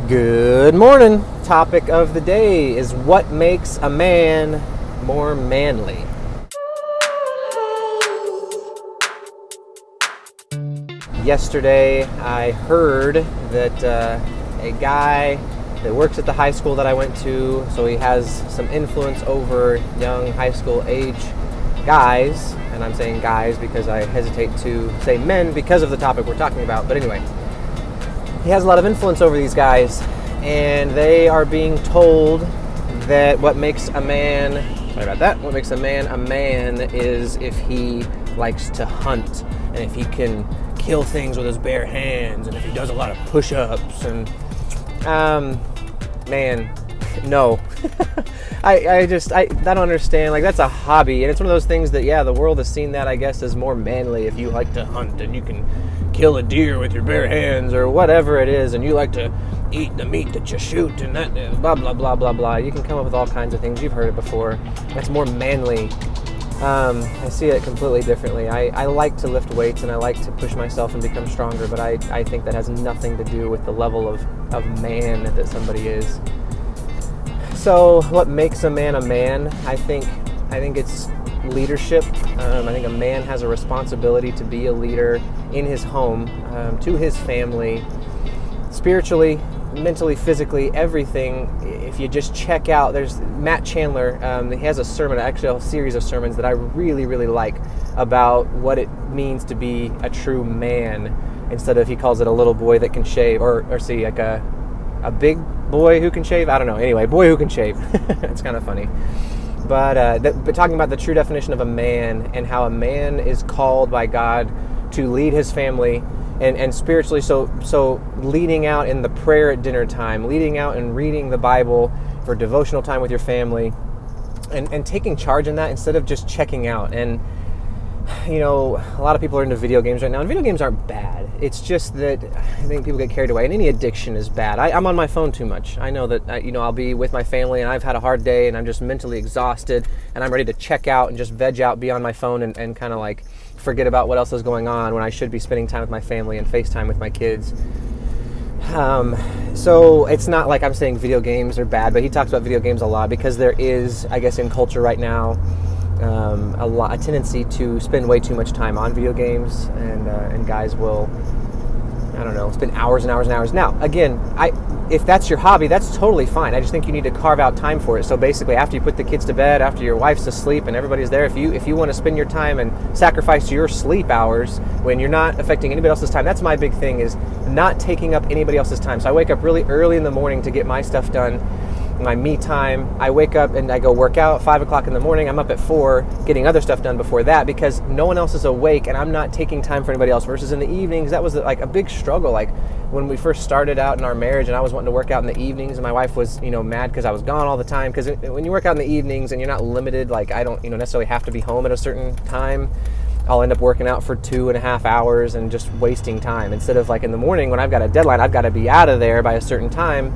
Good morning. Topic of the day is what makes a man more manly. Yesterday, I heard that a guy that works at the high school that I went to, so he has some influence over young high school age guys, and I'm saying guys because I hesitate to say men because of the topic we're talking about, but anyway. He has a lot of influence over these guys, and they are being told that what makes a man is if he likes to hunt, and if he can kill things with his bare hands, and if he does a lot of push-ups, and no. I don't understand. Like, that's a hobby, and it's one of those things that, the world has seen that, I guess, as more manly. If you like to hunt and you can kill a deer with your bare hands or whatever it is, and you like to eat the meat that you shoot and that blah, blah, blah, blah, blah. You can come up with all kinds of things. You've heard it before. That's more manly. I see it completely differently. I like to lift weights and I like to push myself and become stronger, but I think that has nothing to do with the level of man that somebody is. So what makes a man? I think it's leadership. I think a man has a responsibility to be a leader in his home, to his family, spiritually, mentally, physically, everything. If you just check out, there's Matt Chandler, he has a sermon, actually a series of sermons that I really, really like about what it means to be a true man, instead of, he calls it a little boy that can shave, or like a big boy who can shave. I don't know. Anyway, boy who can shave. It's kind of funny. But talking about the true definition of a man and how a man is called by God to lead his family and spiritually, so leading out in the prayer at dinner time, leading out and reading the Bible for devotional time with your family, and taking charge in that instead of just checking out. And a lot of people are into video games right now, and video games aren't bad. It's just that I think people get carried away, and any addiction is bad. I'm on my phone too much. I know that, I'll be with my family, and I've had a hard day, and I'm just mentally exhausted, and I'm ready to check out and just veg out, be on my phone, and kind of like forget about what else is going on when I should be spending time with my family and FaceTime with my kids. So it's not like I'm saying video games are bad, but he talks about video games a lot because there is, I guess, in culture right now, a tendency to spend way too much time on video games, and guys will, spend hours and hours and hours. Now, again, if that's your hobby, that's totally fine. I just think you need to carve out time for it. So basically, after you put the kids to bed, after your wife's asleep and everybody's there, if you want to spend your time and sacrifice your sleep hours when you're not affecting anybody else's time, that's my big thing, is not taking up anybody else's time. So I wake up really early in the morning to get my stuff done, my me time. I wake up and I go work out 5 o'clock in the morning. I'm up at 4 getting other stuff done before that because no one else is awake and I'm not taking time for anybody else. Versus in the evenings, that was like a big struggle. Like when we first started out in our marriage and I was wanting to work out in the evenings, and my wife was, mad because I was gone all the time. Because when you work out in the evenings and you're not limited, like I don't, necessarily have to be home at a certain time, I'll end up working out for 2.5 hours and just wasting time. Instead of like in the morning when I've got a deadline, I've got to be out of there by a certain time.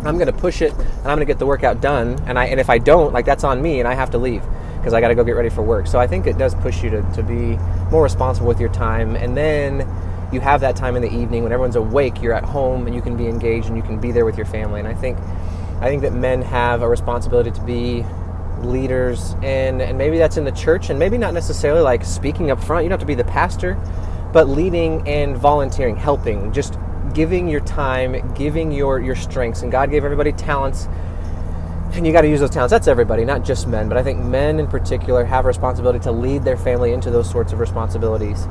I'm going to push it and I'm going to get the workout done. And if I don't, like, that's on me and I have to leave because I got to go get ready for work. So I think it does push you to be more responsible with your time. And then you have that time in the evening when everyone's awake, you're at home and you can be engaged and you can be there with your family. And I think that men have a responsibility to be leaders, and maybe that's in the church, and maybe not necessarily like speaking up front. You don't have to be the pastor, but leading and volunteering, helping, just giving your time, giving your strengths. And God gave everybody talents, and you got to use those talents. That's everybody, not just men, but I think men in particular have a responsibility to lead their family into those sorts of responsibilities.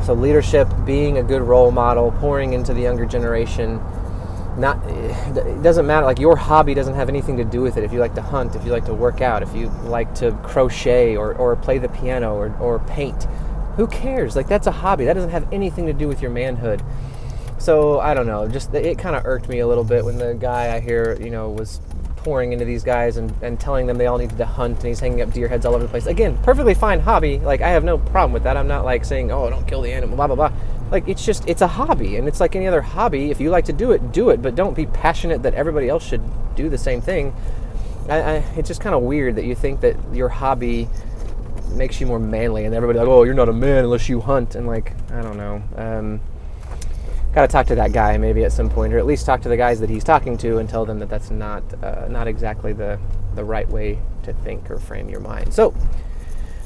So leadership, being a good role model, pouring into the younger generation. It doesn't matter, like your hobby doesn't have anything to do with it. If you like to hunt, if you like to work out, if you like to crochet or play the piano or paint, who cares? Like, that's a hobby. That doesn't have anything to do with your manhood. So I don't know, just it kind of irked me a little bit when the guy I hear, was pouring into these guys and telling them they all needed to hunt, and he's hanging up deer heads all over the place. Again, perfectly fine hobby. Like, I have no problem with that. I'm not like saying, oh, don't kill the animal, blah, blah, blah. Like, it's a hobby, and it's like any other hobby. If you like to do it, but don't be passionate that everybody else should do the same thing. It's just kind of weird that you think that your hobby makes you more manly, and everybody's like, oh, you're not a man unless you hunt, and like, I don't know. got to talk to that guy maybe at some point, or at least talk to the guys that he's talking to and tell them that that's not exactly the right way to think or frame your mind. So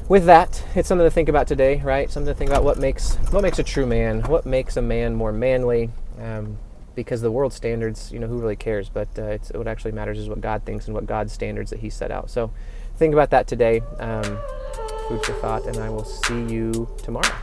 with that, it's something to think about today, right? Something to think about what makes a true man, what makes a man more manly, because the world standards, who really cares? But what actually matters is what God thinks and what God's standards that he set out. So think about that today. Food for thought, and I will see you tomorrow.